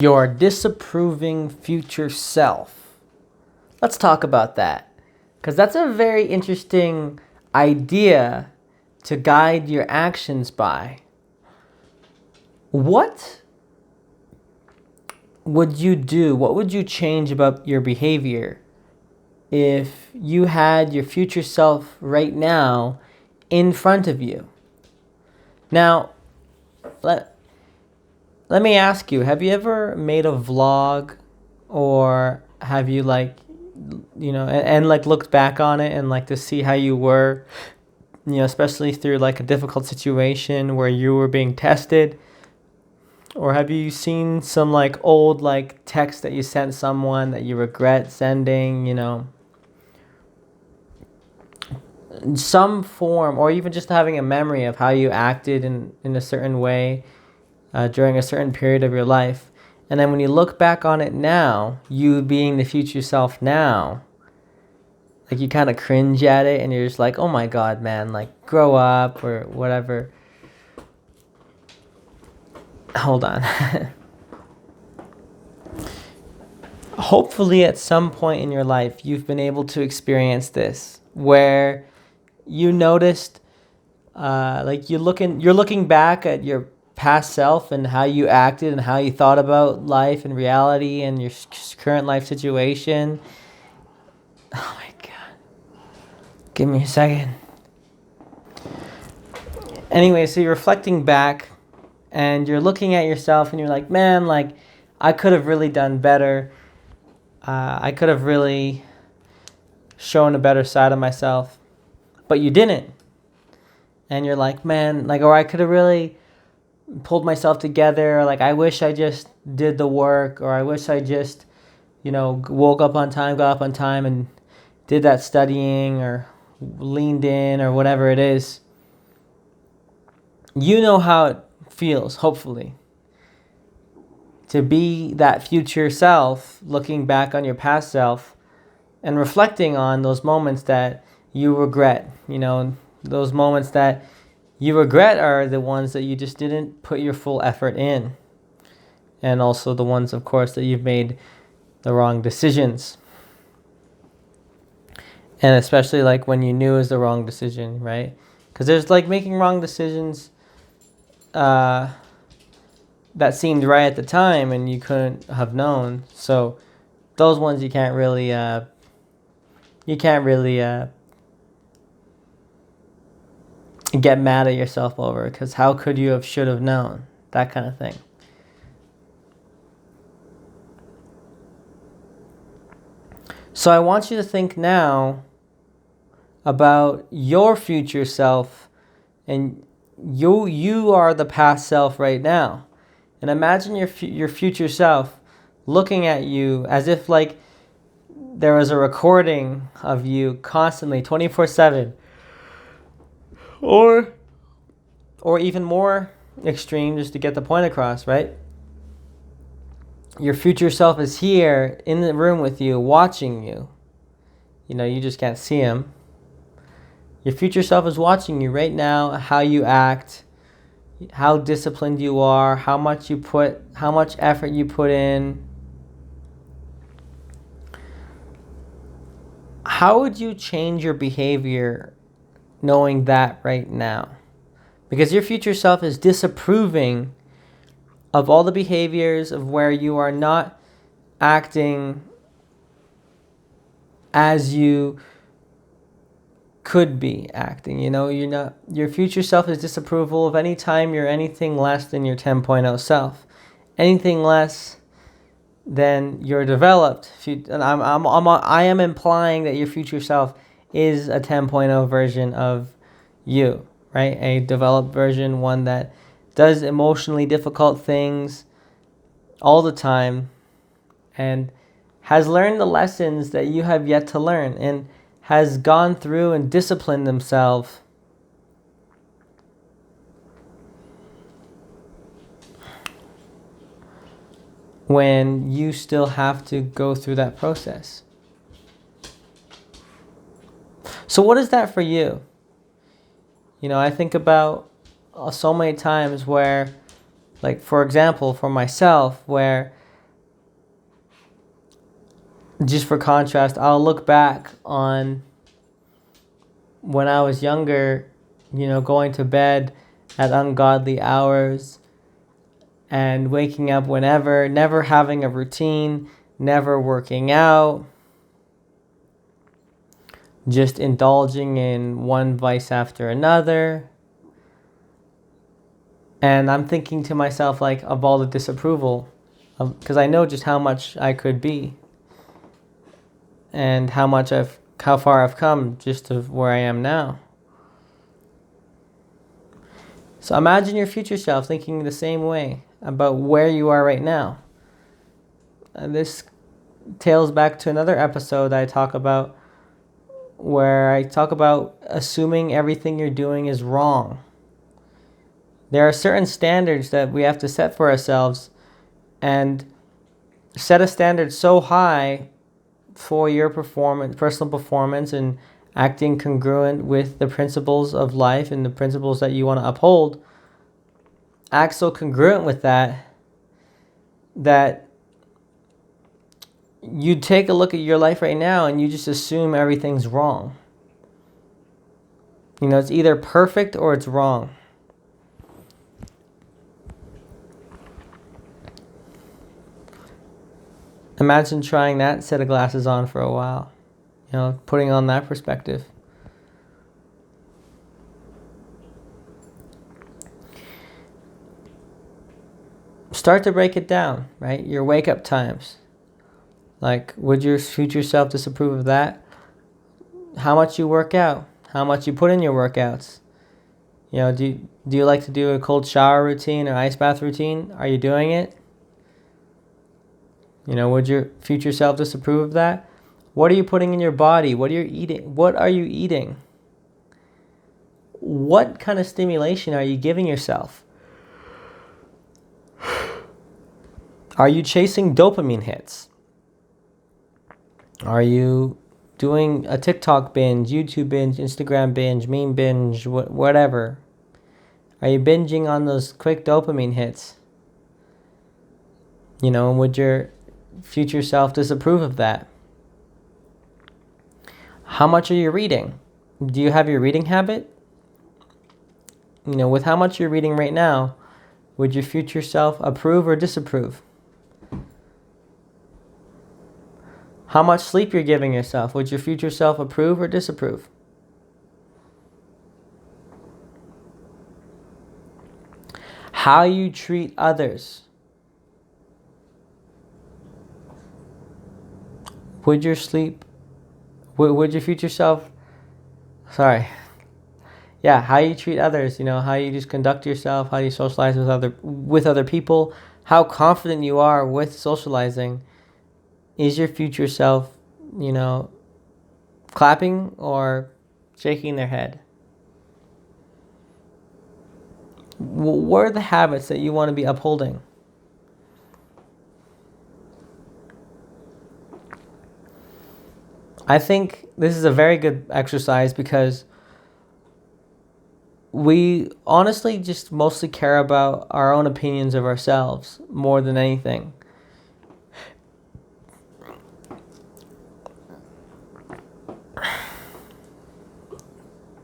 Your disapproving future self. Let's talk about that, because that's a very interesting idea to guide your actions by. What would you do? What would you change about your behavior if you had your future self right now in front of you? Now, let me ask you, have you ever made a vlog, or have you and looked back on it and to see how you were, especially through a difficult situation where you were being tested? Or have you seen some old text that you sent someone that you regret sending, some form, or even just having a memory of how you acted in a certain way during a certain period of your life. And then when you look back on it now, you being the future self now, you kind of cringe at it and you're just like, oh my God, man, grow up or whatever. Hold on. Hopefully at some point in your life, you've been able to experience this where you noticed, you're looking back at your past self and how you acted and how you thought about life and reality and your current life situation. Oh my God. Give me a second. Anyway, so you're reflecting back and you're looking at yourself and you're like, man, I could have really done better. I could have really shown a better side of myself, but you didn't. And you're like, man, or I could have really pulled myself together. I wish I just did the work, or I wish I just, woke up on time, got up on time and did that studying or leaned in or whatever it is. You know how it feels, hopefully, to be that future self, looking back on your past self and reflecting on those moments that you regret. Those moments that you regret are the ones that you just didn't put your full effort in. And also the ones, of course, that you've made the wrong decisions. And especially when you knew it was the wrong decision, right? Because there's making wrong decisions that seemed right at the time and you couldn't have known. So those ones you can't really get mad at yourself over, because how could you have, should have known, that kind of thing. So I want you to think now about your future self, and you are the past self right now. And imagine your future self looking at you as if there was a recording of you constantly 24/7. Or even more extreme, just to get the point across, right? Your future self is here in the room with you, watching you. You just can't see him. Your future self is watching you right now, how you act, how disciplined you are, how much effort you put in. How would you change your behavior knowing that right now? Because your future self is disapproving of all the behaviors of where you are not acting as you could be acting. Your future self is disapproval of any time you're anything less than your 10.0 self. Anything less than your developed. And I am implying that your future self is a 10.0 version of you, right? A developed version, one that does emotionally difficult things all the time and has learned the lessons that you have yet to learn, and has gone through and disciplined themselves when you still have to go through that process. So what is that for you? I think about so many times where, for example, for myself, where just for contrast, I'll look back on when I was younger, going to bed at ungodly hours and waking up whenever, never having a routine, never working out, just indulging in one vice after another. And I'm thinking to myself, like, of all the disapproval, because I know just how much I could be and how far I've come just to where I am now. So imagine your future self thinking the same way about where you are right now. And this tails back to another episode I talk about, where I talk about assuming everything you're doing is wrong. There are certain standards that we have to set for ourselves, and set a standard so high for your personal performance, and acting congruent with the principles of life and the principles that you want to uphold. Act so congruent with that you take a look at your life right now and you just assume everything's wrong. It's either perfect or it's wrong. Imagine trying that set of glasses on for a while. Putting on that perspective. Start to break it down, right? Your wake-up times. Like, would your future self disapprove of that? How much you work out? How much you put in your workouts? Do you like to do a cold shower routine or ice bath routine? Are you doing it? Would your future self disapprove of that? What are you putting in your body? What are you eating? What are you eating? What kind of stimulation are you giving yourself? Are you chasing dopamine hits? Are you doing a TikTok binge, YouTube binge, Instagram binge, meme binge, whatever? Are you binging on those quick dopamine hits? And would your future self disapprove of that? How much are you reading? Do you have your reading habit? With how much you're reading right now, would your future self approve or disapprove? How much sleep you're giving yourself, would your future self approve or disapprove? How you treat others. Would your future self, how you treat others, how you just conduct yourself, how you socialize with other people, how confident you are with socializing. Is your future self, clapping or shaking their head? What are the habits that you want to be upholding? I think this is a very good exercise because we honestly just mostly care about our own opinions of ourselves more than anything.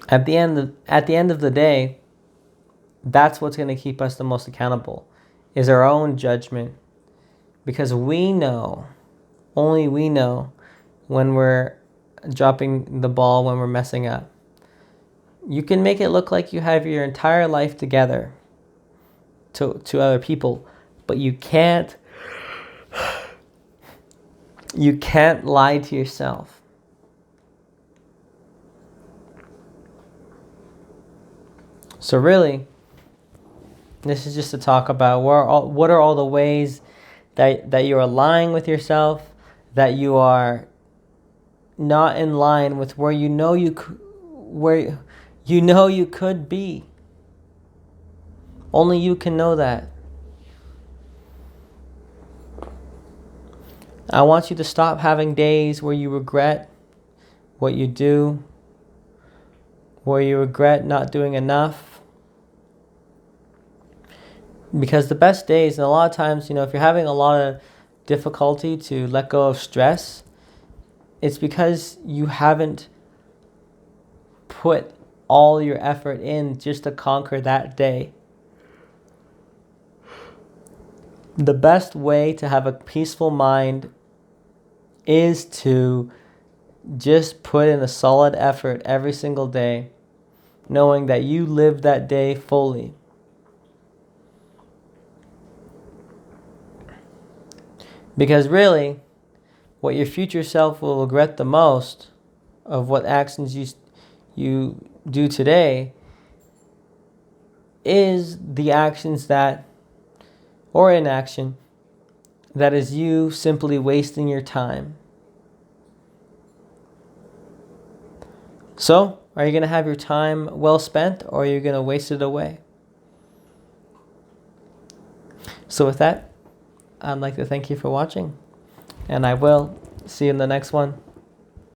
At the end of the day, that's what's going to keep us the most accountable, is our own judgment. Because only we know when we're dropping the ball, when we're messing up. You can make it look like you have your entire life together to other people, but you can't lie to yourself. So really, this is just to talk about what are all the ways that you are lying with yourself, that you are not in line with where you know you could be. Only you can know that. I want you to stop having days where you regret what you do, where you regret not doing enough. Because the best days, and a lot of times, if you're having a lot of difficulty to let go of stress, it's because you haven't put all your effort in just to conquer that day. The best way to have a peaceful mind is to just put in a solid effort every single day, knowing that you live that day fully. Because really, what your future self will regret the most of what actions you do today is the actions that, or inaction, that is you simply wasting your time. So, are you going to have your time well spent, or are you going to waste it away? So with that, I'd like to thank you for watching, and I will see you in the next one.